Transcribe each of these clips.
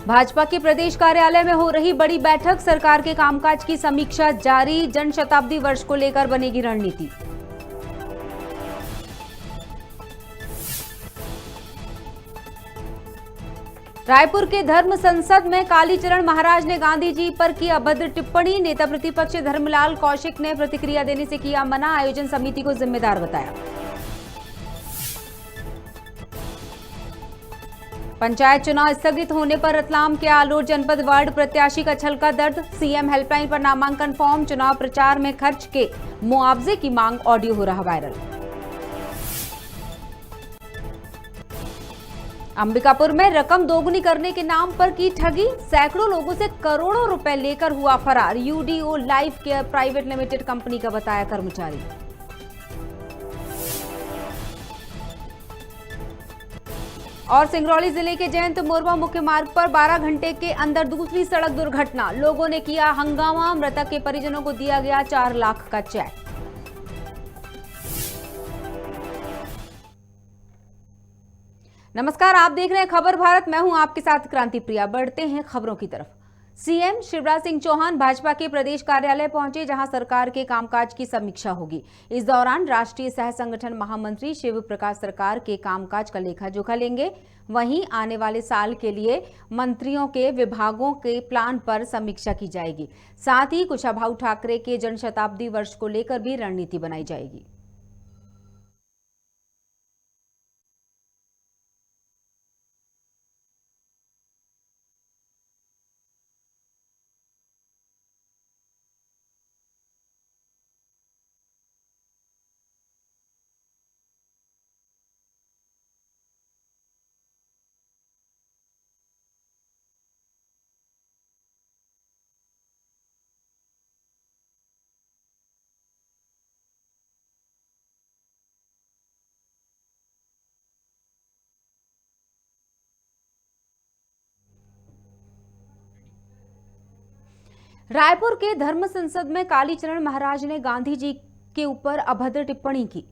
भाजपा के प्रदेश कार्यालय में हो रही बड़ी बैठक, सरकार के कामकाज की समीक्षा जारी। जन शताब्दी वर्ष को लेकर बनेगी रणनीति। रायपुर के धर्म संसद में कालीचरण महाराज ने गांधी जी पर की अभद्र टिप्पणी। नेता प्रतिपक्ष धर्मलाल कौशिक ने प्रतिक्रिया देने से किया मना, आयोजन समिति को जिम्मेदार बताया। पंचायत चुनाव स्थगित होने पर रतलाम के आलोट जनपद वार्ड प्रत्याशी का छलका दर्द। सीएम हेल्पलाइन पर नामांकन फॉर्म, चुनाव प्रचार में खर्च के मुआवजे की मांग, ऑडियो हो रहा वायरल। अंबिकापुर में रकम दोगुनी करने के नाम पर की ठगी, सैकड़ों लोगों से करोड़ों रुपए लेकर हुआ फरार। UDO life care private limited company का बताया कर्मचारी। और सिंगरौली जिले के जयंत मोरवा मुख्य मार्ग पर 12 घंटे के अंदर दूसरी सड़क दुर्घटना, लोगों ने किया हंगामा। मृतक के परिजनों को दिया गया 4 लाख का चेक। नमस्कार, आप देख रहे हैं खबर भारत। मैं हूं आपके साथ क्रांति प्रिया। बढ़ते हैं खबरों की तरफ। सीएम शिवराज सिंह चौहान भाजपा के प्रदेश कार्यालय पहुंचे, जहां सरकार के कामकाज की समीक्षा होगी। इस दौरान राष्ट्रीय सह संगठन महामंत्री शिव प्रकाश सरकार के कामकाज का लेखा जोखा लेंगे। वहीं आने वाले साल के लिए मंत्रियों के विभागों के प्लान पर समीक्षा की जाएगी। साथ ही कुशाभाऊ ठाकरे के जनशताब्दी वर्ष को लेकर भी रणनीति बनाई जाएगी। रायपुर के धर्म संसद में कालीचरण महाराज ने गांधी जी के ऊपर अभद्र टिप्पणी की,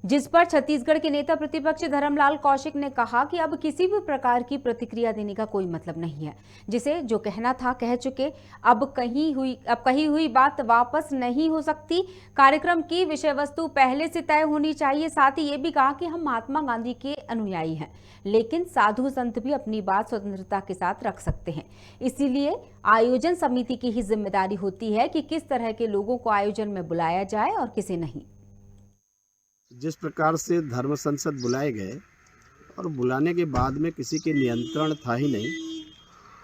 जिस पर छत्तीसगढ़ के नेता प्रतिपक्ष धर्मलाल कौशिक ने कहा कि अब किसी भी प्रकार की प्रतिक्रिया देने का कोई मतलब नहीं है। जिसे जो कहना था कह चुके, अब कही हुई बात वापस नहीं हो सकती। कार्यक्रम की विषय वस्तु पहले से तय होनी चाहिए। साथ ही ये भी कहा कि हम महात्मा गांधी के अनुयायी हैं, लेकिन साधु संत भी अपनी बात स्वतंत्रता के साथ रख सकते हैं। इसीलिए आयोजन समिति की ही जिम्मेदारी होती है कि किस तरह के लोगों को आयोजन में बुलाया जाए और किसे नहीं। जिस प्रकार से धर्म संसद बुलाए गए और बुलाने के बाद में किसी के नियंत्रण था ही नहीं,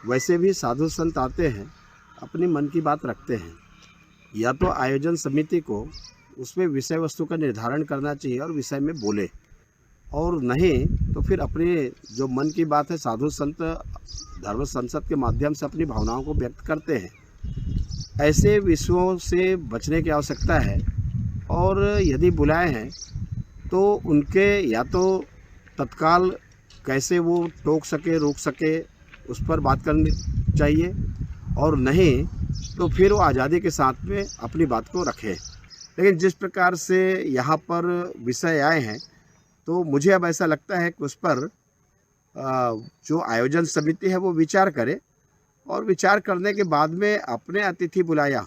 वैसे भी साधु संत आते हैं, अपनी मन की बात रखते हैं। या तो आयोजन समिति को उसमें विषय वस्तु का निर्धारण करना चाहिए और विषय में बोले, और नहीं तो फिर अपने जो मन की बात है साधु संत धर्म संसद के माध्यम से अपनी भावनाओं को व्यक्त करते हैं। ऐसे विषयों से बचने की आवश्यकता है। और यदि बुलाए हैं तो उनके या तो तत्काल कैसे वो टोक सके, रोक सके, उस पर बात करनी चाहिए, और नहीं तो फिर वो आज़ादी के साथ में अपनी बात को रखे। लेकिन जिस प्रकार से यहाँ पर विषय आए हैं, तो मुझे अब ऐसा लगता है कि उस पर जो आयोजन समिति है वो विचार करे, और विचार करने के बाद में अपने अतिथि बुलाया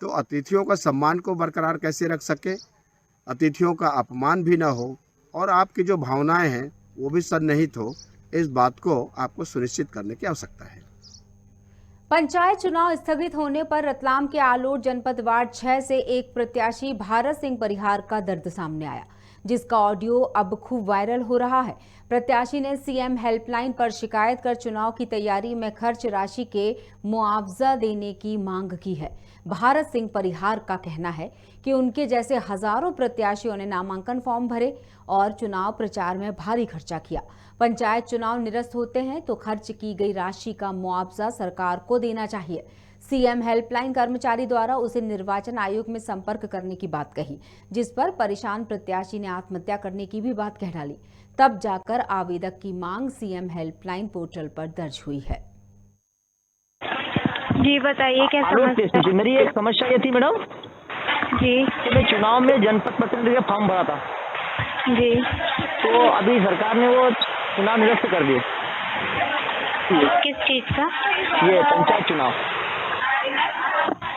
तो अतिथियों का सम्मान को बरकरार कैसे रख सके, अतिथियों का अपमान भी ना हो, और आपकी जो भावनाएं हैं वो भी सन्निहित हो, इस बात को आपको सुनिश्चित करने की आवश्यकता है। पंचायत चुनाव स्थगित होने पर रतलाम के आलोट जनपद वार्ड 6 से एक प्रत्याशी भारत सिंह परिहार का दर्द सामने आया, जिसका ऑडियो अब खूब वायरल हो रहा है। प्रत्याशी ने सीएम हेल्पलाइन पर शिकायत कर चुनाव की तैयारी में खर्च राशि के मुआवजा देने की मांग की है। भारत सिंह परिहार का कहना है कि उनके जैसे हजारों प्रत्याशियों ने नामांकन फॉर्म भरे और चुनाव प्रचार में भारी खर्चा किया। पंचायत चुनाव निरस्त होते हैं तो खर्च की गई राशि का मुआवजा सरकार को देना चाहिए। सीएम हेल्पलाइन कर्मचारी द्वारा उसे निर्वाचन आयोग में संपर्क करने की बात कही, जिस पर परेशान प्रत्याशी ने आत्महत्या करने की भी बात कह डाली। तब जाकर आवेदक की मांग सीएम हेल्पलाइन पोर्टल पर दर्ज हुई है। जी बताइए क्या समस्या थी? मेरी एक समस्या ये थी मैडम जी कि मैं चुनाव में जनपद प्रतिनिधि का फॉर्म भरा था जी, तो अभी सरकार ने वो चुनाव निरस्त कर दिए। किस चीज का? ये पंचायत चुनाव।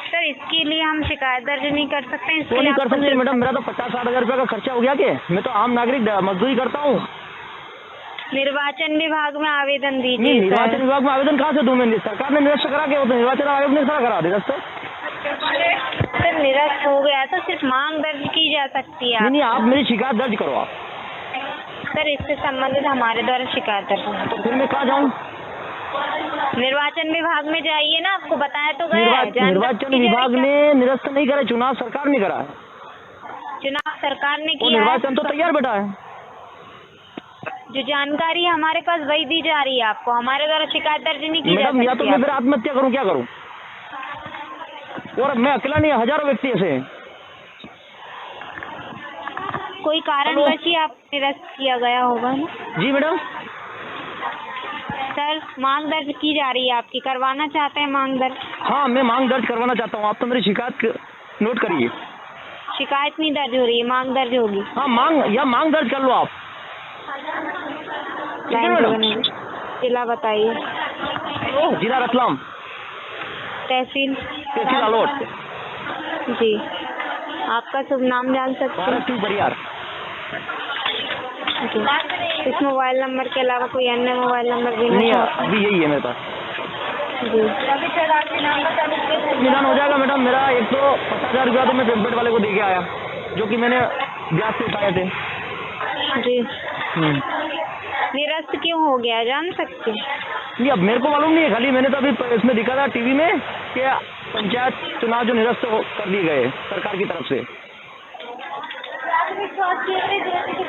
सर इसके लिए हम शिकायत दर्ज नहीं कर सकते हैं? इसके क्यों लिए नहीं कर आपको सकते मैडम? मेरा तो 50-60 हजार रुपये का खर्चा हो गया। के मैं तो आम नागरिक मजदूरी करता हूँ। निर्वाचन विभाग में आवेदन नहीं, दीजिए निर्वाचन सर। विभाग में आवेदन कहाँ से दूं मैं? सरकार ने निरस्त करा के, वो तो निर्वाचन आयोग ने सारा करा निरस्त। सर निरस्त हो गया तो सिर्फ मांग दर्ज की जा सकती है। नहीं, आप मेरी शिकायत दर्ज करो आप। सर इससे संबंधित हमारे द्वारा शिकायत दर्ज है। तो फिर मैं कहाँ जाऊँ? निर्वाचन विभाग में जाइए ना, आपको बताया तो गया है। निर्वाचन विभाग ने निरस्त नहीं करा, चुनाव सरकार ने करा है। चुनाव सरकार ने वो किया है। निर्वाचन तो तैयार बैठा है। जो जानकारी हमारे पास वही दी जा रही है आपको, हमारे द्वारा शिकायत दर्ज नहीं की जा मैडम या तो सकती मैं है। फिर आत्महत्या करूँ, क्या करूँ? और मैं अकेला नहीं, हजारों व्यक्ति ऐसे हैं। कोई कारणवश ही आप निरस्त किया गया होगा ना? जी मैडम। सर मांग दर्ज की जा रही है आपकी, करवाना चाहते हैं मांग दर्ज? हाँ, मैं मांग दर्ज करवाना चाहता हूँ। आप तो मेरी शिकायत नोट करिए। शिकायत नहीं दर्ज हो रही है, मांग दर्ज होगी। हाँ, मांग दर्ज कर लो आप। लाइन पे बने। जिला बताइए। जिला रतलाम, तहसील आलोट। जी, आपका शुभ नाम जान सकते हैं? भारत सिंह परियार। जी। इस मोबाइल नंबर के अलावा कोई अन्य मोबाइल नंबर भी नहीं, नहीं? अभी यही है मेरे पास। जी। निदान हो जाएगा मैडम। मेरा एक तो 50,000 रुपया तो मैं पेम्पलेट वाले को दे के आया, जो कि मैंने ब्याज से उठाए थे। जी। निरस्त क्यों हो गया जान सकते हैं? नहीं, अब मेरे को मालूम नहीं है। खाली मैंने तो अभी इसमें दिखा था टीवी में कि पंचायत चुनाव जो निरस्त कर दिए गए सरकार की तरफ से।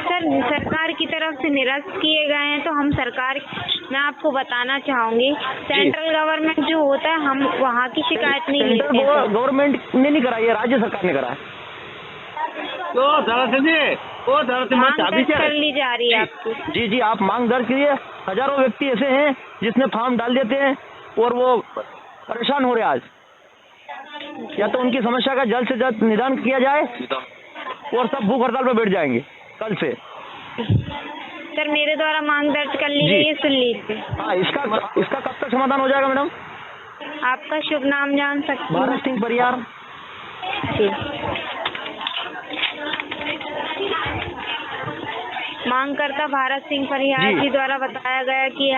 सर सरकार की तरफ से निरस्त किए गए हैं तो हम सरकार, मैं आपको बताना चाहूंगी, सेंट्रल गवर्नमेंट जो होता है हम वहाँ की शिकायत नहीं लेते हैं। गवर्नमेंट ने नहीं करा, ये राज्य सरकार ने करा है। मांग दर्ज कर ली जा रही है आपकी। जी, आप मांग दर्ज कीजिए। हजारों व्यक्ति ऐसे हैं जिसने फॉर्म डाल देते हैं और वो परेशान हो रहे हैं आज। या तो उनकी समस्या का जल्द से जल्द निदान किया जाए और सब भूख हड़ताल पर बैठ जाएंगे कल से। सर मेरे द्वारा मांग दर्ज कर ली गई है, सुन लीजिए। हाँ, इसका कब तक समाधान हो जाएगा मैडम? आपका शुभ नाम जान सकती हूँ? भारत सिंह परियार। जी। मांगकर्ता भारत सिंह परिहार जी द्वारा बताया गया कि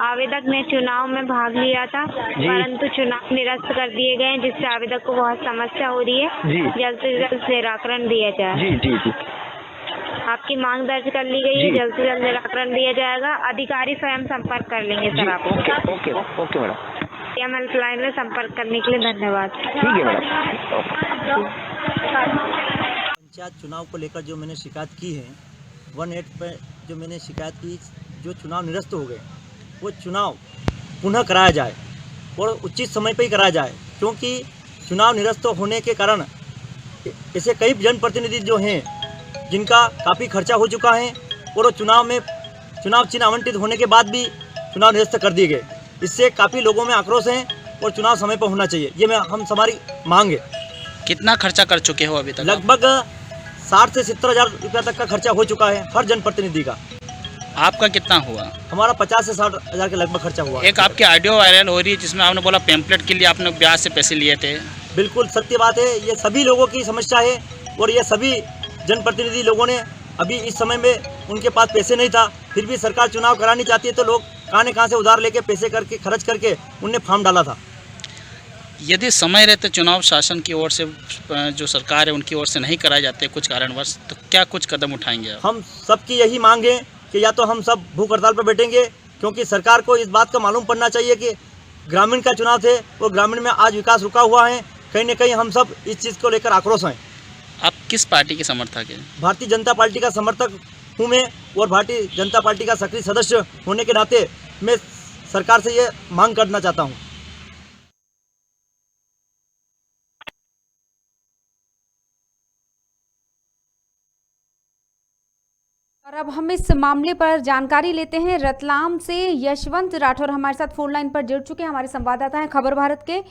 आवेदक ने चुनाव में भाग लिया था, परंतु चुनाव निरस्त कर दिए गए, जिससे आवेदक को बहुत समस्या हो रही है। जल्द से जल्द निराकरण दिया जाए। जी। आपकी मांग दर्ज कर ली गई है, जल्द से जल्द निराकरण दिया जाएगा। अधिकारी स्वयं संपर्क कर लेंगे सर आप। Okay madam. हेल्पलाइन में संपर्क करने के लिए धन्यवाद। ठीक है मैडम। पंचायत चुनाव को लेकर जो मैंने शिकायत की है 18 पे जो मैंने शिकायत की, जो चुनाव निरस्त हो गए वो चुनाव पुनः कराया जाए और उचित समय पर ही कराया जाए, क्योंकि चुनाव निरस्त होने के कारण ऐसे कई जनप्रतिनिधि जो हैं जिनका काफ़ी खर्चा हो चुका है और वो चुनाव चिन्ह आवंटित होने के बाद भी चुनाव निरस्त कर दिए गए। इससे काफ़ी लोगों में आक्रोश है और चुनाव समय पर होना चाहिए, ये हमारी मांग है। कितना खर्चा कर चुके हो अभी तक? लगभग 60 से 70 हज़ार रुपया तक का खर्चा हो चुका है हर जनप्रतिनिधि का। आपका कितना हुआ? हमारा 50 से 60 हज़ार के लगभग खर्चा हुआ। एक आपकी ऑडियो वायरल हो रही है जिसमें आपने बोला पैम्पलेट के लिए आपने ब्याज से पैसे लिए थे। बिल्कुल सत्य बात है, ये सभी लोगों की समस्या है और ये सभी जनप्रतिनिधि लोगों ने अभी इस समय में उनके पास पैसे नहीं था, फिर भी सरकार चुनाव करानी चाहती है तो लोग कहाँ से उधार लेके पैसे करके खर्च करके उनने फॉर्म डाला था। यदि समय रहते चुनाव शासन की ओर से, जो सरकार है उनकी ओर से नहीं कराए जाते कुछ कारणवश, तो क्या कुछ कदम उठाएंगे आप? हम सबकी यही मांग है कि या तो हम सब भूख हड़ताल पर बैठेंगे, क्योंकि सरकार को इस बात का मालूम पड़ना चाहिए कि ग्रामीण का चुनाव थे और ग्रामीण में आज विकास रुका हुआ है। कहीं न कहीं हम सब इस चीज़ को लेकर आक्रोश हैं। आप किस पार्टी के समर्थक हैं? भारतीय जनता पार्टी का समर्थक हूँ मैं और भारतीय जनता पार्टी का सक्रिय सदस्य होने के नाते मैं सरकार से ये मांग करना चाहता हूँ। और अब हम इस मामले पर जानकारी लेते हैं। रतलाम से यशवंत राठौर हमारे साथ फोन लाइन पर जुड़ चुके हैं, हमारे संवाददाता हैं खबर भारत के।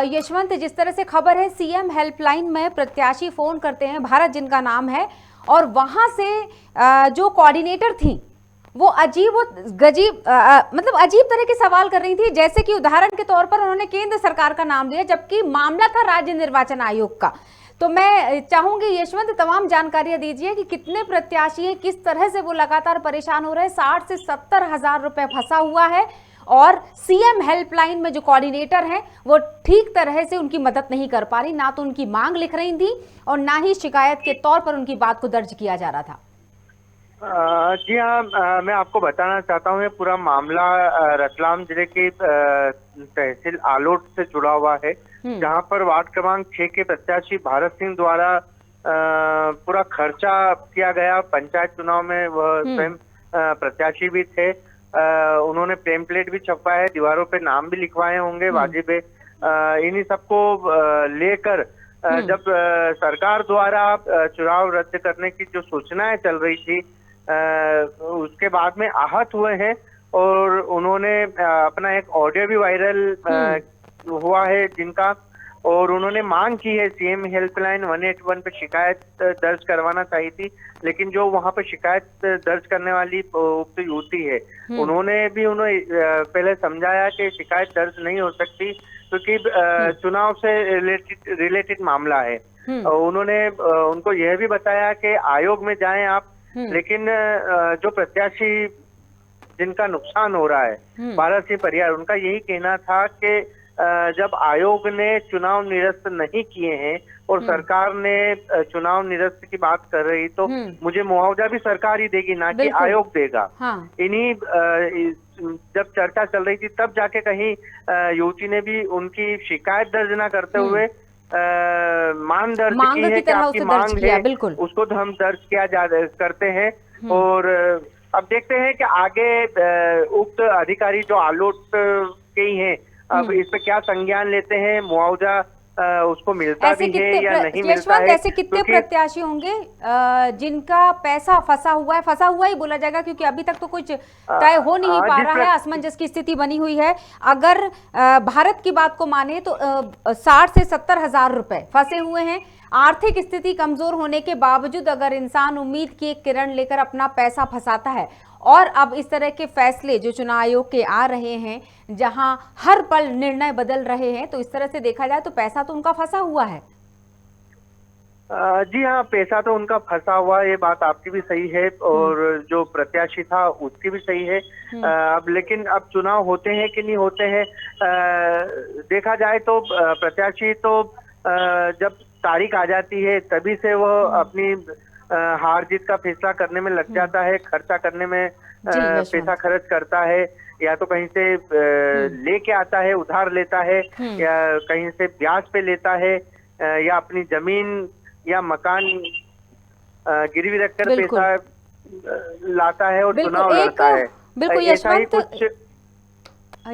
यशवंत, जिस तरह से खबर है सीएम हेल्पलाइन में प्रत्याशी फोन करते हैं, भारत जिनका नाम है, और वहां से जो कोऑर्डिनेटर थी वो गजीब मतलब अजीब तरह के सवाल कर रही थी। जैसे कि उदाहरण के तौर पर उन्होंने केंद्र सरकार का नाम लिया, जबकि मामला था राज्य निर्वाचन आयोग का। तो मैं चाहूंगी यशवंत तमाम जानकारियां दीजिए कि कितने प्रत्याशी हैं, किस तरह से वो लगातार परेशान हो रहे हैं। 60 से 70 हजार रुपए फंसा हुआ है और सीएम हेल्पलाइन में जो कोऑर्डिनेटर हैं वो ठीक तरह से उनकी मदद नहीं कर पा रही, ना तो उनकी मांग लिख रही थी और ना ही शिकायत के तौर पर उनकी बात को दर्ज किया जा रहा था। जी हाँ, मैं आपको बताना चाहता हूँ, ये पूरा मामला रतलाम जिले के तहसील आलोट से जुड़ा हुआ है, जहाँ पर वार्ड क्रमांक 6 के प्रत्याशी भारत सिंह द्वारा पूरा खर्चा किया गया। पंचायत चुनाव में वह स्वयं प्रत्याशी भी थे। उन्होंने पेम्पलेट भी छपवाए है, दीवारों पे नाम भी लिखवाए होंगे वाजिब है। इन्हीं सबको लेकर जब सरकार द्वारा चुनाव रद्द करने की जो सूचनाएं चल रही थी, उसके बाद में आहत हुए हैं और उन्होंने अपना एक ऑडियो भी वायरल हुआ है जिनका, और उन्होंने मांग की है सीएम हेल्पलाइन 181 पे शिकायत दर्ज करवाना चाहिए थी। लेकिन जो वहां पे शिकायत दर्ज करने वाली उक्त युवती है, उन्होंने भी उन्हें पहले समझाया कि शिकायत दर्ज नहीं हो सकती क्योंकि चुनाव से रिलेटेड मामला है। उन्होंने उनको यह भी बताया कि आयोग में जाएं आप, लेकिन जो प्रत्याशी जिनका नुकसान हो रहा है भारत सिंह परिहार, उनका यही कहना था कि जब आयोग ने चुनाव निरस्त नहीं किए हैं और सरकार ने चुनाव निरस्त की बात कर रही, तो मुझे मुआवजा भी सरकार ही देगी, ना कि आयोग देगा। इन्हीं जब चर्चा चल रही थी तब जाके कहीं युवती ने भी उनकी शिकायत दर्ज न करते हुए मांग दर्ज की है कि आपकी मांग है उसको तो हम दर्ज करते हैं। और अब देखते हैं कि आगे उक्त अधिकारी जो आलोट के ही हैं, अब इस पे क्या संज्ञान लेते हैं, मुआवजा उसको मिलता भी है या नहीं मिलता है। ऐसे कितने प्रत्याशी होंगे जिनका पैसा फंसा हुआ ही बोला जाएगा, क्योंकि अभी तक तो कुछ तय हो नहीं पा रहा है, असमंजस की स्थिति बनी हुई है। अगर भारत की बात को माने तो 60 से 70 हजार रुपए फंसे हुए हैं। आर्थिक स्थिति कमजोर होने के बावजूद अगर इंसान उम्मीद की एक किरण लेकर अपना पैसा फंसाता है, और अब इस तरह के फैसले जो चुनाव आयोग के आ रहे हैं, जहां हर पल निर्णय बदल रहे हैं, तो इस तरह से देखा जाए तो पैसा तो उनका फंसा हुआ है। जी हाँ, पैसा तो उनका फंसा हुआ है, ये बात आपकी भी सही है और जो प्रत्याशी था उसकी भी सही है। अब लेकिन अब चुनाव होते हैं कि नहीं होते हैं, देखा जाए तो प्रत्याशी तो जब तारीख आ जाती है तभी से वो अपनी हार जीत का फैसला करने में लग जाता है, खर्चा करने में पैसा खर्च करता है, या तो कहीं से लेके आता है, उधार लेता है, या कहीं से ब्याज पे लेता है, या अपनी जमीन या मकान गिरवी रखकर पैसा लाता है और चुनाव लड़ता है। बिल्कुल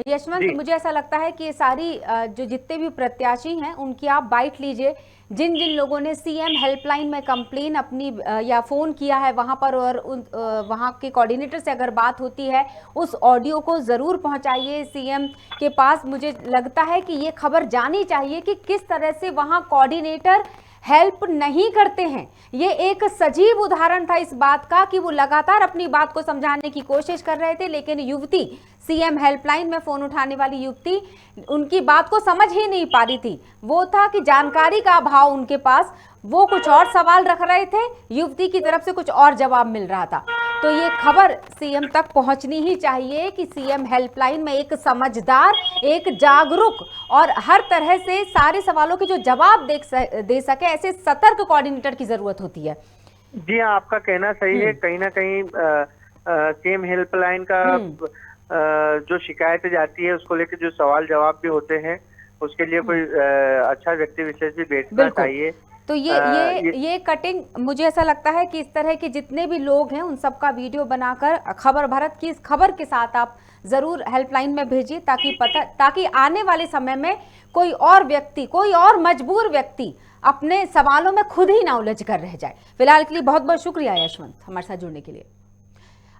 यशवंत, मुझे ऐसा लगता है कि ये सारी जो जितने भी प्रत्याशी हैं उनकी आप बाइट लीजिए। जिन जिन लोगों ने सीएम हेल्पलाइन में कंप्लेन अपनी या फोन किया है वहां पर, और वहां के कोऑर्डिनेटर से अगर बात होती है, उस ऑडियो को जरूर पहुंचाइए सीएम के पास। मुझे लगता है कि ये खबर जानी चाहिए कि किस तरह से वहां कोऑर्डिनेटर हेल्प नहीं करते हैं। ये एक सजीव उदाहरण था इस बात का कि वो लगातार अपनी बात को समझाने की कोशिश कर रहे थे, लेकिन युवती, सीएम हेल्पलाइन में फोन उठाने वाली युवती, उनकी बात को समझ ही नहीं पा रही थी। वो था कि जानकारी का अभाव उनके पास, वो कुछ और सवाल रख रहे थे, युवती की तरफ से कुछ और जवाब मिल रहा था। तो ये खबर सीएम तक पहुंचनी ही चाहिए कि सीएम हेल्पलाइन में एक समझदार, एक जागरूक और हर तरह से सारे सवालों के जो जवाब दे सके, ऐसे सतर्क कोऑर्डिनेटर की जरूरत होती है। जी हाँ, आपका कहना सही है। कहीं ना कहीं सीएम हेल्पलाइन का जो शिकायतें जाती है उसको लेकर जो सवाल जवाब भी होते हैं, उसके लिए कोई अच्छा व्यक्ति विशेष भी बैठना चाहिए। तो ये कटिंग, मुझे ऐसा लगता है कि इस तरह के जितने भी लोग हैं उन सबका वीडियो बनाकर खबर भारत की इस खबर के साथ आप जरूर हेल्पलाइन में भेजिए, ताकि आने वाले समय में कोई और व्यक्ति, कोई और मजबूर व्यक्ति अपने सवालों में खुद ही ना उलझ कर रह जाए। फिलहाल के लिए बहुत बहुत शुक्रिया यशवंत हमारे साथ जुड़ने के लिए।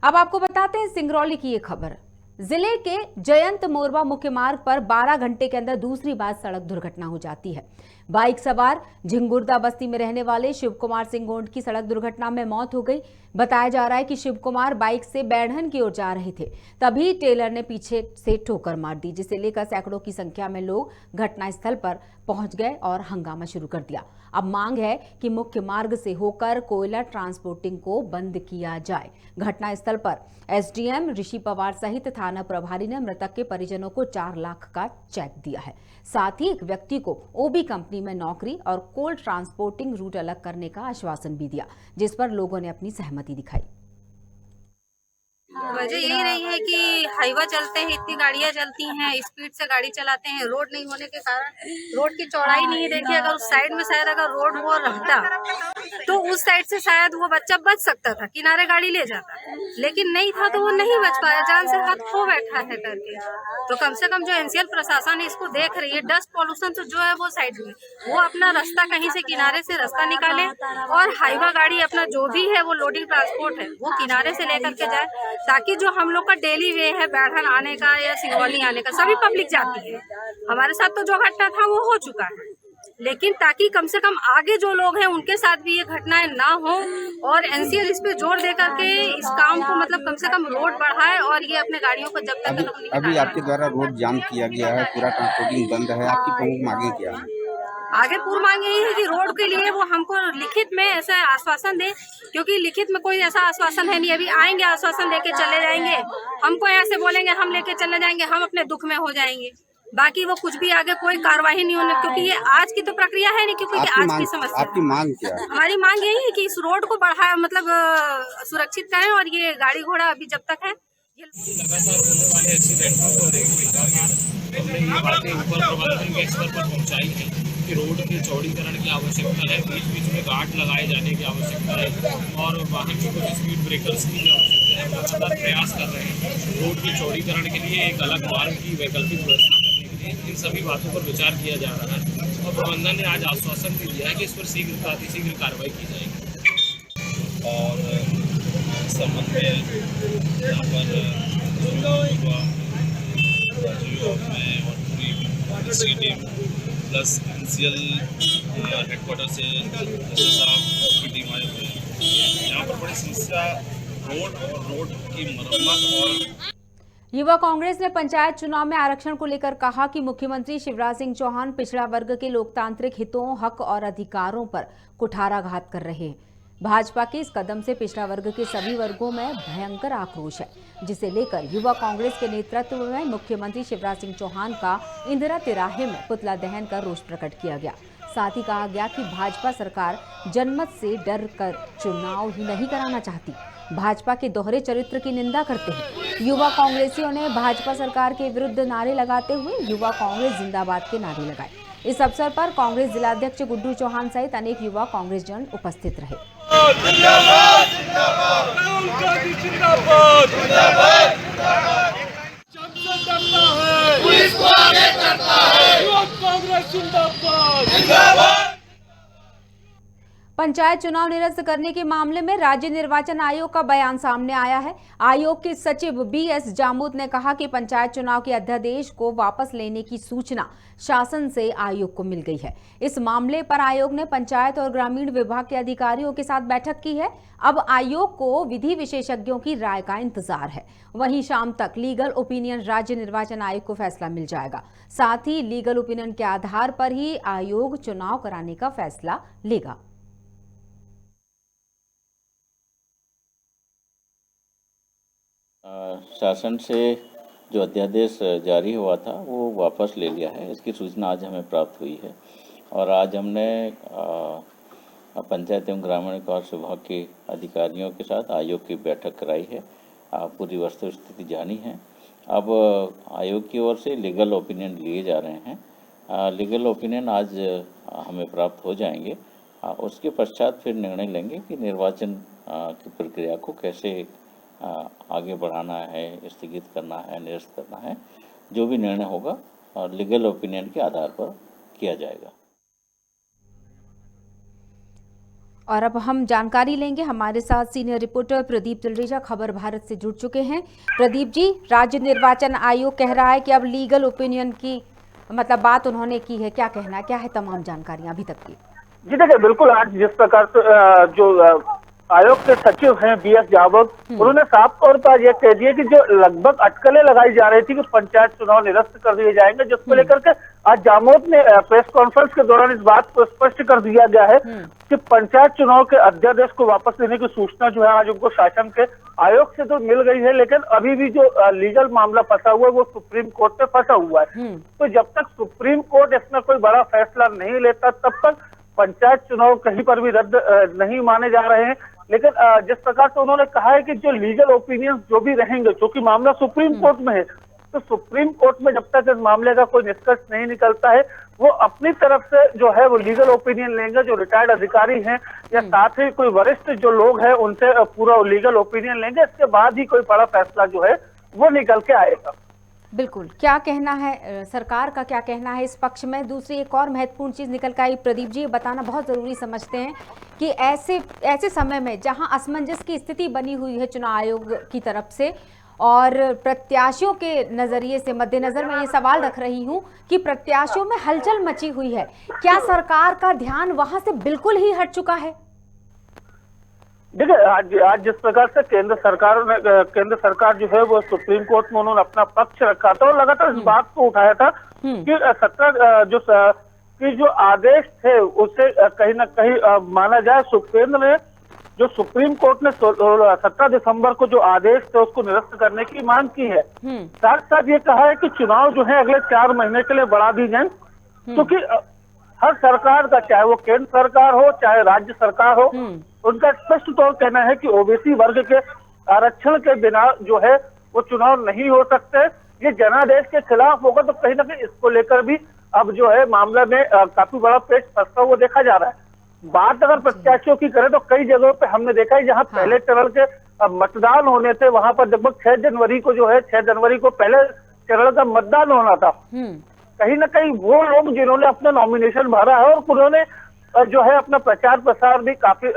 अब आपको बताते हैं सिंगरौली की ये खबर। जिले के जयंत मोरवा मुख्य मार्ग पर 12 घंटे के अंदर दूसरी बार सड़क दुर्घटना हो जाती है। बाइक सवार झिंगुर्दा बस्ती में रहने वाले शिव कुमार सिंह गोंड की सड़क दुर्घटना में मौत हो गई। बताया जा रहा है कि शिव कुमार बाइक से बैढ़न की ओर जा रहे थे, तभी टेलर ने पीछे से ठोकर मार दी, जिसे लेकर सैकड़ों की संख्या में लोग घटनास्थल पर पहुंच गए और हंगामा शुरू कर दिया। अब मांग है कि मुख्य मार्ग से होकर कोयला ट्रांसपोर्टिंग को बंद किया जाए। घटनास्थल पर एसडीएम ऋषि पवार सहित थाना प्रभारी ने मृतक के परिजनों को 4 लाख का चेक दिया है। साथ ही एक व्यक्ति को ओबी कंपनी में नौकरी और कोल ट्रांसपोर्टिंग रूट अलग करने का आश्वासन भी दिया, जिस पर लोगों ने अपनी सहमति दिखाई। वजह यही रही है कि हाईवा चलते हैं, इतनी गाड़ियां चलती हैं, स्पीड से गाड़ी चलाते हैं, रोड नहीं होने के कारण रोड की चौड़ाई नहीं देखी। अगर उस साइड में शायद अगर रोड वो रहता तो उस साइड से शायद वो बच्चा बच सकता था, किनारे गाड़ी ले जाता, लेकिन नहीं था तो वो नहीं बच पाया, जान से हाथ खो बैठा है करके। तो कम से कम जो एनसीएल प्रशासन है इसको देख रही है, डस्ट पॉल्यूशन तो जो है वो साइड में, वो अपना रास्ता कहीं से किनारे से रास्ता निकाले और हाईवा गाड़ी अपना जो भी है वो लोडिंग ट्रांसपोर्ट है वो किनारे से लेकर के जाए, ताकि जो हम लोग का डेली वे है बैढ़न आने का या सिंगरौली आने का, सभी पब्लिक जाती है। हमारे साथ तो जो घटना था वो हो चुका है, लेकिन ताकि कम से कम आगे जो लोग हैं उनके साथ भी ये घटनाएं ना हो और एनसीएल इस पे जोर दे करके इस काम को मतलब कम से कम रोड बढ़ाए और ये अपने गाड़ियों को जब तक अभी आपके द्वारा रोड जाम किया गया है, पूरा ट्रांसपोर्टिंग बंद है, आपकी प्रमुख मांगे क्या है? आगे पूर्व मांग यही है कि रोड के लिए वो हमको लिखित में ऐसा आश्वासन दे, क्योंकि लिखित में कोई ऐसा आश्वासन है नहीं। अभी आएंगे आश्वासन लेके चले जाएंगे, हमको ऐसे बोलेंगे हम लेके चले जाएंगे, हम अपने दुख में हो जाएंगे, बाकी वो कुछ भी आगे कोई कार्रवाई नहीं होने, क्योंकि ये आज की तो प्रक्रिया है नहीं, क्योंकि आज की समस्या। आपकी मांग क्या है? हमारी मांग यही है कि इस रोड को बढ़ाए, मतलब सुरक्षित करें और ये गाड़ी घोड़ा अभी जब तक है लगातार होने वाले एक्सीडेंटों को लेकर हमने ये बातें ऊपर प्रबंधन के स्तर पर पहुंचाई है कि रोड के चौड़ीकरण की आवश्यकता है, बीच बीच में गार्ड लगाए जाने की आवश्यकता है और वाहन के कुछ स्पीड ब्रेकर्स की आवश्यकता है। हम लगातार प्रयास कर रहे हैं रोड के चौड़ीकरण के लिए, एक अलग मार्ग की वैकल्पिक व्यवस्था करने के लिए। इन सभी बातों पर विचार किया जा रहा है और प्रबंधन ने आज आश्वासन भी दिया है कि इस पर शीघ्र कार्रवाई की जाएगी। और संबंध में यहाँ पर पूरी टीम प्लस एनसीएल हेडक्वार्टर से साहब की टीम आए हुए हैं। यहाँ पर बड़ी समस्या रोड और रोड की मरम्मत और युवा कांग्रेस ने पंचायत चुनाव में आरक्षण को लेकर कहा कि मुख्यमंत्री शिवराज सिंह चौहान पिछड़ा वर्ग के लोकतांत्रिक हितों, हक और अधिकारों पर कुठाराघात कर रहे हैं। भाजपा के इस कदम से पिछड़ा वर्ग के सभी वर्गों में भयंकर आक्रोश है, जिसे लेकर युवा कांग्रेस के नेतृत्व में मुख्यमंत्री शिवराज सिंह चौहान का इंदिरा तिराहे में पुतला दहन कर रोष प्रकट किया गया। साथ ही कहा गया कि भाजपा सरकार जनमत से डर कर चुनाव ही नहीं कराना चाहती, भाजपा के दोहरे चरित्र की निंदा करते हैं। युवा कांग्रेसियों ने भाजपा सरकार के विरुद्ध नारे लगाते हुए युवा कांग्रेस जिंदाबाद के नारे लगाए। इस अवसर पर कांग्रेस जिलाध्यक्ष गुड्डू चौहान सहित अनेक युवा कांग्रेस जन उपस्थित रहे। पंचायत चुनाव निरस्त करने के मामले में राज्य निर्वाचन आयोग का बयान सामने आया है। आयोग के सचिव बीएस जामुद ने कहा कि पंचायत चुनाव के अध्यादेश को वापस लेने की सूचना शासन से आयोग को मिल गई है। इस मामले पर आयोग ने पंचायत और ग्रामीण विभाग के अधिकारियों के साथ बैठक की है। अब आयोग को विधि विशेषज्ञों की राय का इंतजार है। वहीं शाम तक लीगल ओपिनियन राज्य निर्वाचन आयोग को फैसला मिल जाएगा। साथ ही लीगल ओपिनियन के आधार पर ही आयोग चुनाव कराने का फैसला लेगा। शासन से जो अध्यादेश जारी हुआ था वो वापस ले लिया है, इसकी सूचना आज हमें प्राप्त हुई है और आज हमने पंचायत एवं ग्रामीण विकास विभाग के अधिकारियों के साथ आयोग की बैठक कराई है। पूरी वस्तु स्थिति जानी है। अब आयोग की ओर से लीगल ओपिनियन लिए जा रहे हैं। लीगल ओपिनियन आज हमें प्राप्त हो जाएंगे। उसके पश्चात फिर निर्णय लेंगे कि निर्वाचन की प्रक्रिया को कैसे आगे बढ़ाना है, स्थगित करना है, निरस्त करना है। जो भी निर्णय होगा और लीगल ओपिनियन के आधार पर किया जाएगा। और अब हम जानकारी लेंगे। हमारे साथ सीनियर रिपोर्टर प्रदीप तिलरेजा खबर भारत से जुड़ चुके हैं। प्रदीप जी, राज्य निर्वाचन आयोग कह रहा है कि अब लीगल ओपिनियन की मतलब बात उन्होंने की है, क्या कहना है, क्या है तमाम जानकारियां अभी तक की? जी देखिए, बिल्कुल आज जिस प्रकार से जो आयोग के सचिव हैं BS जावद, उन्होंने साफ तौर पर यह कह दिया कि जो लगभग अटकलें लगाई जा रही थी कि पंचायत चुनाव निरस्त कर दिए जाएंगे, जिसको लेकर के आज जामोद में प्रेस कॉन्फ्रेंस के दौरान इस बात को स्पष्ट कर दिया गया है कि पंचायत चुनाव के अध्यादेश को वापस लेने की सूचना जो है आज उनको शासन के आयोग से तो मिल गई है, लेकिन अभी भी जो लीगल मामला फंसा हुआ है वो सुप्रीम कोर्ट में फंसा हुआ है। तो जब तक सुप्रीम कोर्ट इसमें कोई बड़ा फैसला नहीं लेता तब तक पंचायत चुनाव कहीं पर भी रद्द नहीं माने जा रहे हैं। लेकिन जिस प्रकार से उन्होंने कहा है कि जो लीगल ओपिनियन जो भी रहेंगे, क्योंकि मामला सुप्रीम कोर्ट में है, तो सुप्रीम कोर्ट में जब तक इस मामले का कोई निष्कर्ष नहीं निकलता है वो अपनी तरफ से जो है वो लीगल ओपिनियन लेंगे, जो रिटायर्ड अधिकारी हैं या साथ ही कोई वरिष्ठ जो लोग हैं उनसे पूरा लीगल ओपिनियन लेंगे। इसके बाद ही कोई बड़ा फैसला जो है वो निकल के आएगा। बिल्कुल, क्या कहना है सरकार का, क्या कहना है इस पक्ष में? दूसरी एक और महत्वपूर्ण चीज़ निकल कर आई, प्रदीप जी, ये बताना बहुत ज़रूरी समझते हैं कि ऐसे समय में जहां असमंजस की स्थिति बनी हुई है चुनाव आयोग की तरफ से और प्रत्याशियों के नज़रिए से, मद्देनज़र मैं ये सवाल रख रही हूं कि प्रत्याशियों में हलचल मची हुई है, क्या सरकार का ध्यान वहां से बिल्कुल ही हट चुका है? देखिए, आज जिस प्रकार से केंद्र सरकार जो है वो सुप्रीम कोर्ट में उन्होंने अपना पक्ष रखा था और लगातार इस बात को उठाया था कि जो आदेश थे उसे कहीं ना कहीं माना जाए। केंद्र ने जो सुप्रीम कोर्ट ने 17 दिसंबर को जो आदेश थे उसको निरस्त करने की मांग की है। साथ साथ ये कहा है कि चुनाव जो है अगले 4 महीने के लिए बढ़ा दी जाए, क्योंकि हर सरकार का, चाहे वो केंद्र सरकार हो चाहे राज्य सरकार हो, उनका स्पष्ट तौर कहना है कि ओबीसी वर्ग के आरक्षण के बिना जो है वो चुनाव नहीं हो सकते। ये जनादेश के खिलाफ होगा, तो कहीं ना कहीं इसको लेकर भी अब जो है मामला में काफी बड़ा पेच फंसता हुआ देखा जा रहा है। बात अगर प्रत्याशियों की करें तो कई जगहों पे हमने देखा है जहां पहले चरण के मतदान होने थे वहां पर लगभग 6 जनवरी को जो है 6 जनवरी को पहले चरण का मतदान होना था। कहीं ना कहीं वो लोग जिन्होंने अपना नॉमिनेशन भरा है और उन्होंने जो है अपना प्रचार प्रसार भी काफी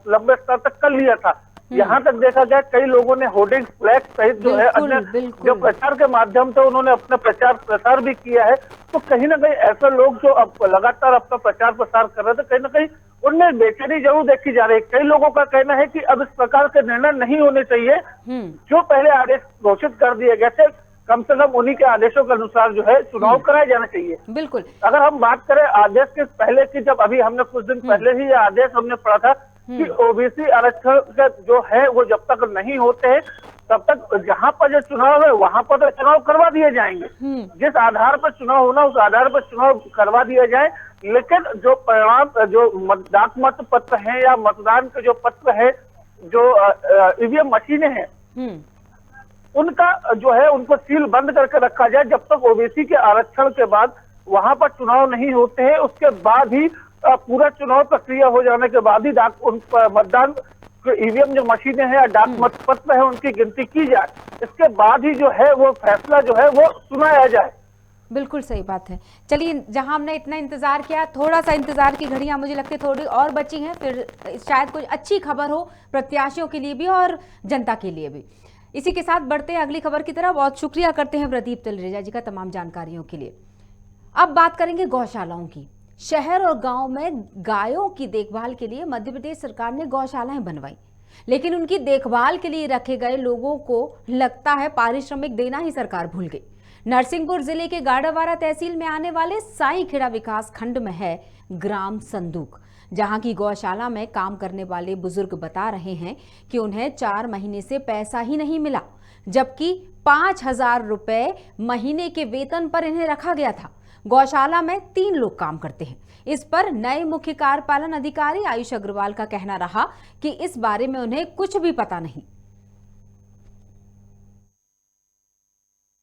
लंबे स्तर तक कर लिया था। यहाँ तक देखा गया कई लोगों ने होर्डिंग, फ्लैग सहित जो है अन्य जो प्रचार के माध्यम से उन्होंने अपना प्रचार प्रसार भी किया है। तो कहीं ना कहीं ऐसे लोग जो अब लगातार अपना प्रचार प्रसार कर रहे थे, कहीं ना कहीं उनमें बेचैनी जरूर देखी जा रही है। कई लोगों का कहना है कि अब इस प्रकार के निर्णय नहीं होने चाहिए, जो पहले आदेश घोषित कर दिए गए थे कम से कम उन्हीं के आदेशों के अनुसार जो है चुनाव कराया जाना चाहिए। बिल्कुल, अगर हम बात करें आदेश के पहले की, जब अभी हमने कुछ दिन पहले ही ये आदेश हमने पढ़ा था कि ओबीसी आरक्षण जो है वो जब तक नहीं होते हैं तब तक जहां पर जो चुनाव है वहां पर तो चुनाव करवा दिए जाएंगे। जिस आधार पर चुनाव होना उस आधार पर चुनाव करवा दिया जाए, लेकिन जो परिणाम जो डाक मत पत्र है या मतदान के जो पत्र है, जो ईवीएम मशीनें हैं, उनका जो है उनको सील बंद करके रखा जाए जब तक ओबीसी के आरक्षण के बाद वहां पर चुनाव नहीं होते हैं। उसके बाद ही पूरा चुनाव प्रक्रिया हो जाने के बाद ही उन मतदान ईवीएम जो मशीनें हैं या डाक मत पत्र है उनकी गिनती की जाए। इसके बाद ही जो है वो फैसला जो है वो सुनाया जाए। बिल्कुल सही बात है। चलिए, जहां हमने इतना इंतजार किया, थोड़ा सा इंतजार की घड़ियां मुझे लगती है थोड़ी और बची हैं, फिर शायद कुछ अच्छी खबर हो प्रत्याशियों के लिए भी और जनता के लिए भी। इसी के साथ बढ़ते हैं अगली खबर की तरफ। बहुत शुक्रिया करते हैं प्रदीप तलरेजा जी का तमाम जानकारियों के लिए। अब बात करेंगे गौशालाओं की। शहर और गांव में गायों की देखभाल के लिए मध्य प्रदेश सरकार ने गौशालाएं बनवाई, लेकिन उनकी देखभाल के लिए रखे गए लोगों को लगता है पारिश्रमिक देना ही सरकार भूल गई। नरसिंहपुर जिले के गाड़ावारा तहसील में आने वाले साईखेड़ा विकास खंड में है ग्राम संदूक, जहां की गौशाला में काम करने वाले बुजुर्ग बता रहे हैं कि उन्हें 4 महीने से पैसा ही नहीं मिला, जबकि 5,000 रुपए महीने के वेतन पर इन्हें रखा गया था। गौशाला में 3 लोग काम करते हैं। इस पर नए मुख्य कार्यपालन अधिकारी आयुष अग्रवाल का कहना रहा कि इस बारे में उन्हें कुछ भी पता नहीं।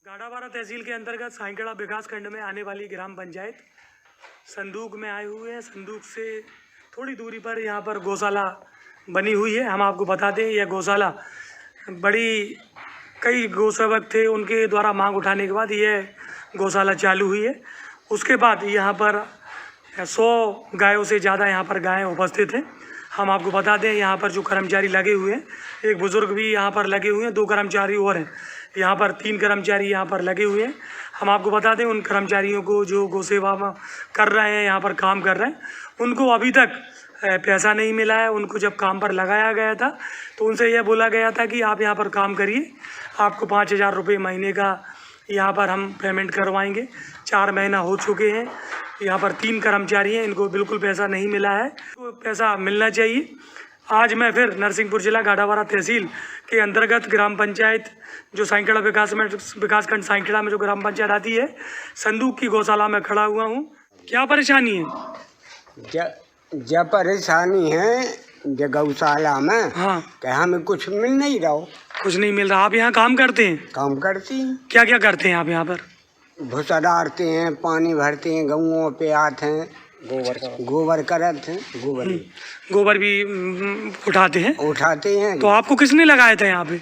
गाड़ावारा तहसील के अंतर्गत साईखेड़ा विकास खंड में आने वाली ग्राम पंचायत संदूक में आए हुए हैं। संदूक से थोड़ी दूरी पर यहाँ पर गौशाला बनी हुई है। हम आपको बता दें, यह गौशाला कई गौसेवक थे, उनके द्वारा मांग उठाने के बाद यह गौशाला चालू हुई है। उसके बाद यहाँ पर 100 गायों से ज़्यादा यहाँ पर गायें उपस्थित हैं। हम आपको बता दें यहाँ पर जो कर्मचारी लगे हुए हैं, एक बुजुर्ग भी यहाँ पर लगे हुए हैं, 2 कर्मचारी और हैं, यहाँ पर 3 कर्मचारी यहाँ पर लगे हुए हैं। हम आपको बता दें उन कर्मचारियों को जो गौ सेवा में कर रहे हैं, यहाँ पर काम कर रहे हैं, उनको अभी तक पैसा नहीं मिला है। उनको जब काम पर लगाया गया था तो उनसे यह बोला गया था कि आप यहाँ पर काम करिए, आपको 5,000 रुपये महीने का यहाँ पर हम पेमेंट करवाएंगे। 4 महीना हो चुके हैं, यहाँ पर 3 कर्मचारी हैं, इनको बिल्कुल पैसा नहीं मिला है, तो पैसा मिलना चाहिए। आज मैं फिर नरसिंहपुर जिला गाड़ावारा तहसील के अंतर्गत ग्राम पंचायत जो साइंखड़ा विकासखंड साइंखड़ा में जो ग्राम पंचायत आती है, संदूक की गौशाला में खड़ा हुआ हूँ। क्या परेशानी है? जब परेशानी है जो गौशाला में, हाँ, कि हमें कुछ मिल नहीं रहा। कुछ नहीं मिल रहा। आप यहाँ काम करते हैं? काम करती हैं। क्या क्या करते हैं आप यहाँ पर? भूसा डालते हैं, पानी भरते हैं, गऊओं पे आते हैं, गोबर करते हैं, गोबर भी उठाते हैं। तो आपको किसने लगाया था यहाँ पे?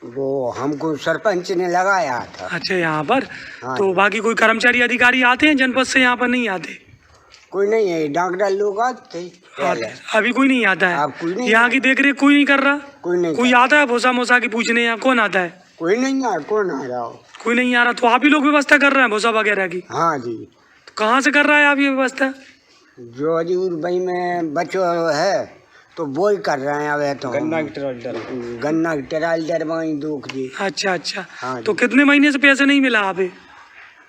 वो हमको सरपंच ने लगाया था। अच्छा, यहाँ पर? हाँ। तो बाकी कोई कर्मचारी अधिकारी आते हैं जनपद से? यहाँ पर नहीं आते? कोई नहीं है, डॉक्टर लोग आते। अभी कोई नहीं आता है? अब कोई नहीं। यहाँ की देख रेख कोई नहीं कर रहा? कोई नहीं। कोई आता है भूसा मोसा की पूछने? यहाँ कौन आता है? कोई नहीं आ, कौन आ रहा हो? कोई नहीं आ रहा। तो आप ही लोग व्यवस्था कर रहे हैं भूसा वगैरह की? हाँ जी। तो कहाँ से कर रहा है आप ये व्यवस्था? जो हजूर भाई में बच्चों है तो वो ही कर रहे हैं। अब तो गन्ना की ट्रायल डरवाई दुख जी। अच्छा। हाँ। तो कितने महीने से पैसे नहीं मिला आप?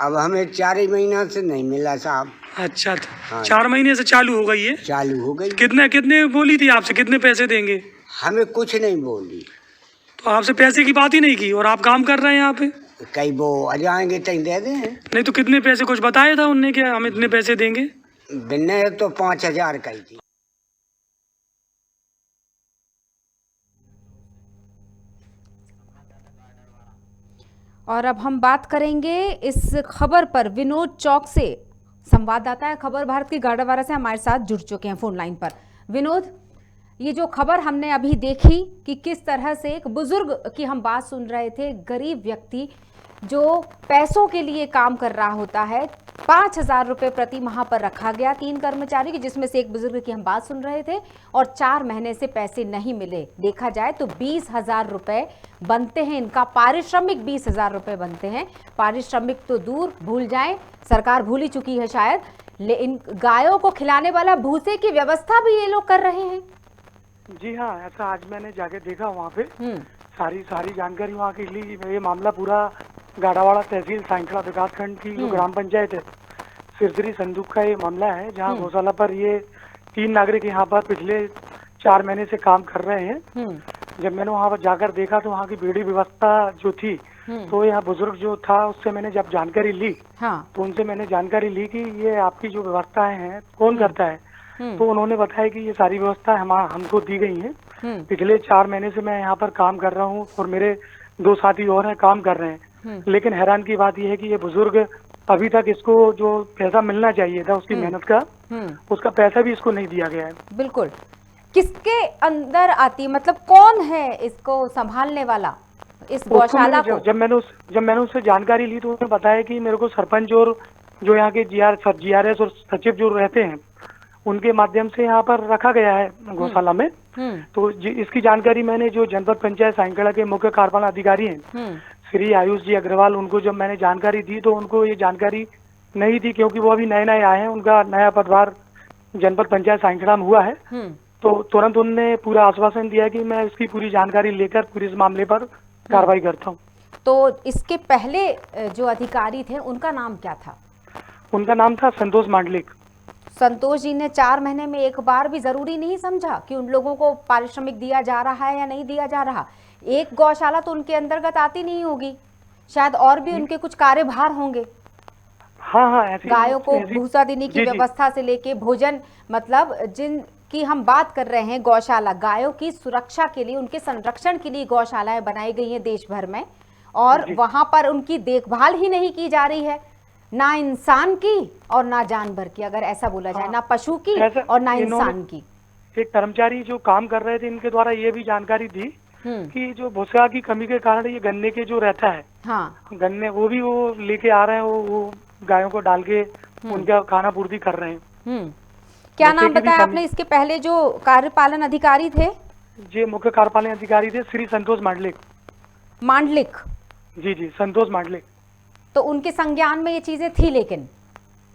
अब हमें 4 ही महीना से नहीं मिला साहब। अच्छा, हाँ। 4 महीने से चालू हो गई है? चालू हो गई। कितने बोली थी आपसे, कितने पैसे देंगे? हमें कुछ नहीं बोली। तो आपसे पैसे की बात ही नहीं की और आप काम कर रहे हैं यहाँ पे? कई वो आ जाएंगे तो दे दें। नहीं तो कितने पैसे कुछ बताया था उनने, क्या हम इतने पैसे देंगे? देने तो 5,000 कही थी। और अब हम बात करेंगे इस खबर पर। विनोद चौक से संवाददाता है खबर भारत की गाड़ावारा से हमारे साथ जुड़ चुके हैं फोन लाइन पर। विनोद, ये जो खबर हमने अभी देखी कि किस तरह से एक बुजुर्ग की हम बात सुन रहे थे, गरीब व्यक्ति जो पैसों के लिए काम कर रहा होता है, 5,000 रुपये प्रति माह पर रखा गया 3 कर्मचारी की, जिसमें से एक बुजुर्ग की हम बात सुन रहे थे, और 4 महीने से पैसे नहीं मिले। देखा जाए तो 20,000 रुपये बनते हैं इनका पारिश्रमिक, 20,000 रुपये बनते हैं। पारिश्रमिक तो दूर, भूल जाएं, सरकार भूल ही चुकी है शायद, लेकिन गायों को खिलाने वाला भूसे की व्यवस्था भी ये लोग कर रहे हैं। जी हाँ, ऐसा आज मैंने जाके देखा वहाँ पे, सारी जानकारी वहाँ की ली। ये मामला पूरा गाड़ावाड़ा तहसील साइंखड़ा विकासखंड की जो ग्राम पंचायत है सिरसरी संदूक का ये मामला है, जहाँ गौशाला पर ये 3 नागरिक यहाँ पर पिछले 4 महीने से काम कर रहे हैं। जब मैंने वहाँ पर जाकर देखा तो वहाँ की बेड़ी व्यवस्था जो थी, तो यहाँ बुजुर्ग जो था उससे मैंने जब जानकारी ली, तो उनसे मैंने जानकारी ली कि ये आपकी जो व्यवस्थाएं हैं कौन करता है, तो उन्होंने बताया कि ये सारी व्यवस्था हमको दी गई है। पिछले 4 महीने से मैं यहाँ पर काम कर रहा हूँ और मेरे 2 साथी और हैं काम कर रहे हैं। लेकिन हैरान की बात यह है कि ये बुजुर्ग अभी तक इसको जो पैसा मिलना चाहिए था उसकी मेहनत का, उसका पैसा भी इसको नहीं दिया गया है। बिल्कुल। किसके अंदर आती, मतलब कौन है इसको संभालने वाला, इस गौशाला को? जब मैंने उससे जानकारी ली तो उसने बताया कि मेरे को सरपंच और जो यहाँ के GRS और सचिव जो रहते हैं उनके माध्यम से यहाँ पर रखा गया है गौशाला में। तो इसकी जानकारी मैंने जो जनपद पंचायत साइंखड़ा के मुख्य कार्यपालन अधिकारी हैं श्री आयुष जी अग्रवाल, उनको जब मैंने जानकारी दी तो उनको ये जानकारी नहीं थी, क्योंकि वो अभी नए आए हैं, उनका नया पदभार जनपद पंचायत साइंखड़ा में हुआ है। तो तुरंत उनने पूरा आश्वासन दिया कि मैं इसकी पूरी जानकारी लेकर पूरे इस मामले पर कार्रवाई करता हूँ। तो इसके पहले जो अधिकारी थे उनका नाम क्या था? उनका नाम था संतोष मांडलिक। संतोष जी ने 4 महीने में एक बार भी जरूरी नहीं समझा कि उन लोगों को पारिश्रमिक दिया जा रहा है या नहीं दिया जा रहा? एक गौशाला तो उनके अंतर्गत आती नहीं होगी, शायद और भी उनके कुछ कार्यभार होंगे। हाँ, गायों को भूसा देने की व्यवस्था से लेके भोजन, मतलब जिनकी हम बात कर रहे हैं गौशाला, गायों की सुरक्षा के लिए, उनके संरक्षण के लिए गौशालाएं बनाई गई हैं देश भर में, और वहां पर उनकी देखभाल ही नहीं की जा रही है, ना इंसान की और ना जानवर की, अगर ऐसा बोला जाए, ना पशु की और ना इंसान की। एक कर्मचारी जो काम कर रहे थे इनके द्वारा ये भी जानकारी दी कि जो भूसा की कमी के कारण ये गन्ने के जो रहता है, गन्ने वो भी वो लेके आ रहे हैं, वो गायों को डाल के उनका खाना पूर्ति कर रहे हैं। क्या नाम बताया आपने इसके पहले जो कार्यपालन अधिकारी थे? जी, मुख्य कार्यपालन अधिकारी थे श्री संतोष मांडलिक। मांडलिक? जी जी, संतोष मांडलिक। तो उनके संज्ञान में ये चीजें थी, लेकिन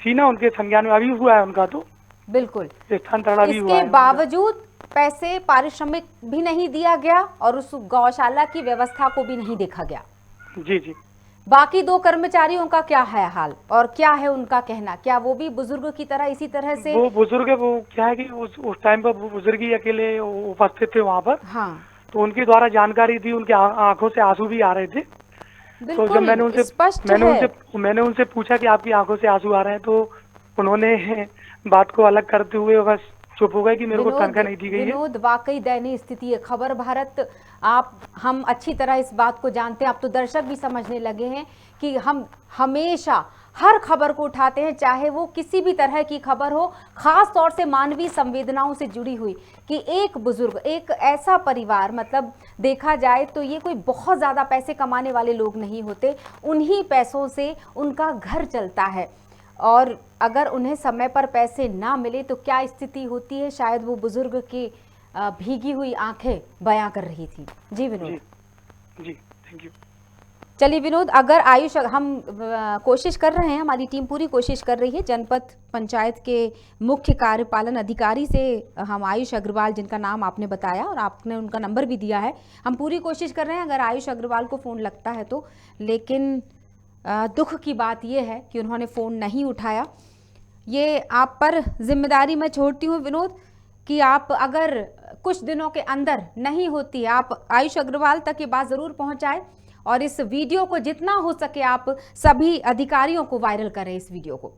थी ना उनके संज्ञान में, अभी हुआ है उनका तो बिल्कुल स्थानांतरण अभी हुआ है। इसके बावजूद पैसे पारिश्रमिक भी नहीं दिया गया और उस गौशाला की व्यवस्था को भी नहीं देखा गया। जी जी। बाकी 2 कर्मचारियों का क्या है हाल और क्या है उनका कहना? क्या वो भी बुजुर्ग की तरह इसी तरह से? वो बुजुर्ग, वो क्या है कि उस टाइम पर वो बुजुर्ग ही अकेले उपस्थित थे वहाँ पर। हाँ। तो उनके द्वारा जानकारी दी, उनकी आंखों से आंसू भी आ रहे थे। तो जब मैंने उनसे पूछा कि आपकी आंखों से आंसू आ रहे हैं, तो उन्होंने बात को अलग करते हुए बस चुप हो गए कि मेरे को तनख्वाह नहीं दी गई है। विनोद, वाकई दयनीय स्थिति है। खबर भारत हम अच्छी तरह इस बात को जानते हैं, अब तो दर्शक भी समझने लगे हैं कि हम हमेशा हर खबर को उठाते हैं, चाहे वो किसी भी तरह की खबर हो, खास तौर से मानवीय संवेदनाओं से जुड़ी हुई, कि एक बुजुर्ग, एक ऐसा परिवार, मतलब देखा जाए तो ये कोई बहुत ज़्यादा पैसे कमाने वाले लोग नहीं होते, उन्हीं पैसों से उनका घर चलता है और अगर उन्हें समय पर पैसे ना मिले तो क्या स्थिति होती है, शायद वो बुजुर्ग की भीगी हुई आंखें बयां कर रही थी। जी विनोद। जी थैंक यू। चलिए विनोद, अगर आयुष, हम कोशिश कर रहे हैं, हमारी टीम पूरी कोशिश कर रही है, जनपद पंचायत के मुख्य कार्यपालन अधिकारी से हम आयुष अग्रवाल, जिनका नाम आपने बताया और आपने उनका नंबर भी दिया है, हम पूरी कोशिश कर रहे हैं अगर आयुष अग्रवाल को फ़ोन लगता है तो। लेकिन दुख की बात यह है कि उन्होंने फ़ोन नहीं उठाया। ये आप पर जिम्मेदारी मैं छोड़ती हूँ विनोद कि आप अगर कुछ दिनों के अंदर नहीं होती, आप आयुष अग्रवाल तक ये बात ज़रूर पहुँचाएं और इस वीडियो को जितना हो सके आप सभी अधिकारियों को वायरल करें इस वीडियो को।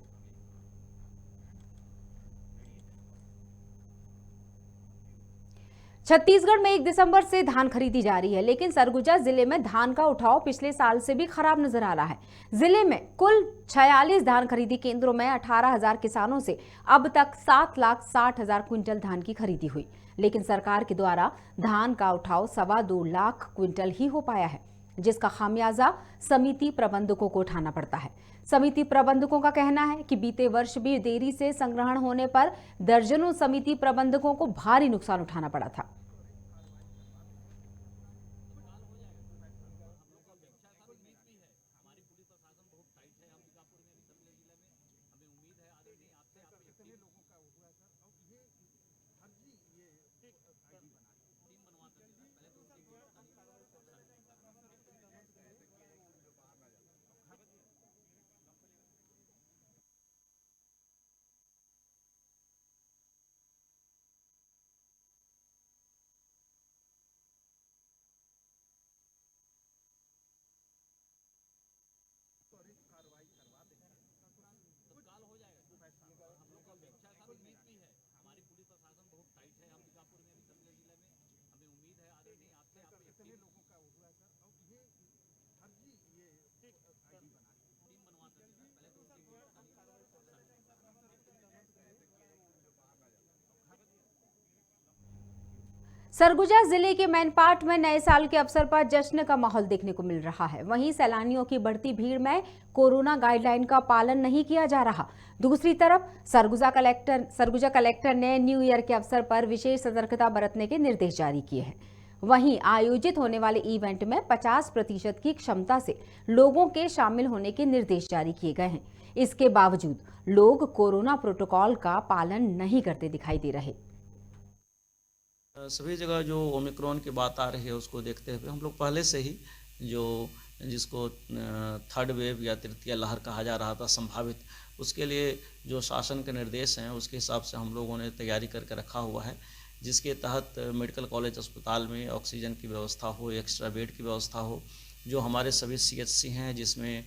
छत्तीसगढ़ में 1 दिसंबर से धान खरीदी जा रही है, लेकिन सरगुजा जिले में धान का उठाव पिछले साल से भी खराब नजर आ रहा है। जिले में कुल 46 धान खरीदी केंद्रों में 18,000 किसानों से अब तक 7,60,000 क्विंटल धान की खरीदी हुई, लेकिन सरकार के द्वारा धान का उठाव 2.25 लाख क्विंटल ही हो पाया है, जिसका खामियाजा समिति प्रबंधकों को उठाना पड़ता है। समिति प्रबंधकों का कहना है कि बीते वर्ष भी देरी से संग्रहण होने पर दर्जनों समिति प्रबंधकों को भारी नुकसान उठाना पड़ा था। सरगुजा जिले के मैनपाट में नए साल के अवसर पर जश्न का माहौल देखने को मिल रहा है। वहीं सैलानियों की बढ़ती भीड़ में कोरोना गाइडलाइन का पालन नहीं किया जा रहा। दूसरी तरफ सरगुजा कलेक्टर ने न्यू ईयर के अवसर पर विशेष सतर्कता बरतने के निर्देश जारी किए हैं। वहीं आयोजित होने वाले इवेंट में 50% की क्षमता से लोगों के शामिल होने के निर्देश जारी किए गए हैं। इसके बावजूद लोग कोरोना प्रोटोकॉल का पालन नहीं करते दिखाई दे रहे। सभी जगह जो ओमिक्रॉन की बात आ रही है उसको देखते हुए हम लोग पहले से ही जिसको थर्ड वेव या तृतीय लहर कहा जा रहा था संभावित, उसके लिए जो शासन के निर्देश हैं उसके हिसाब से हम लोगों ने तैयारी करके रखा हुआ है, जिसके तहत मेडिकल कॉलेज अस्पताल में ऑक्सीजन की व्यवस्था हो, एक्स्ट्रा बेड की व्यवस्था हो। जो हमारे सभी CHC हैं जिसमें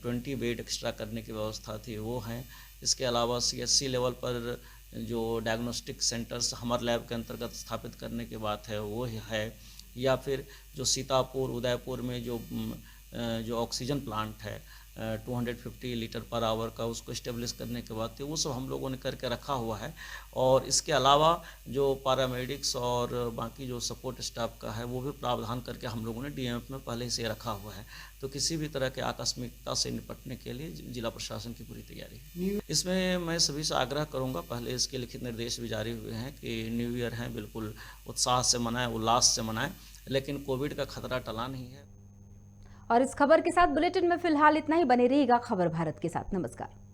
20 बेड एक्स्ट्रा करने की व्यवस्था थी वो हैं। इसके अलावा CHC लेवल पर जो डायग्नोस्टिक सेंटर्स हमर लैब के अंतर्गत स्थापित करने की बात है वो है, या फिर जो सीतापुर उदयपुर में जो ऑक्सीजन प्लांट है 250 लीटर पर आवर का उसको इस्टेब्लिश करने के बाद वो सब हम लोगों ने करके रखा हुआ है। और इसके अलावा जो पैरामेडिक्स और बाकी जो सपोर्ट स्टाफ का है वो भी प्रावधान करके हम लोगों ने डीएमएफ में पहले से रखा हुआ है। तो किसी भी तरह के आकस्मिकता से निपटने के लिए जिला प्रशासन की पूरी तैयारी है। इसमें मैं सभी से आग्रह करूंगा, पहले इसके लिखित निर्देश भी जारी हुए हैं कि न्यू ईयर है बिल्कुल उत्साह से मनाएं, उल्लास से मनाएं, लेकिन कोविड का खतरा टला नहीं है। और इस खबर के साथ बुलेटिन में फिलहाल इतना ही। बने रहिएगा खबर भारत के साथ। नमस्कार।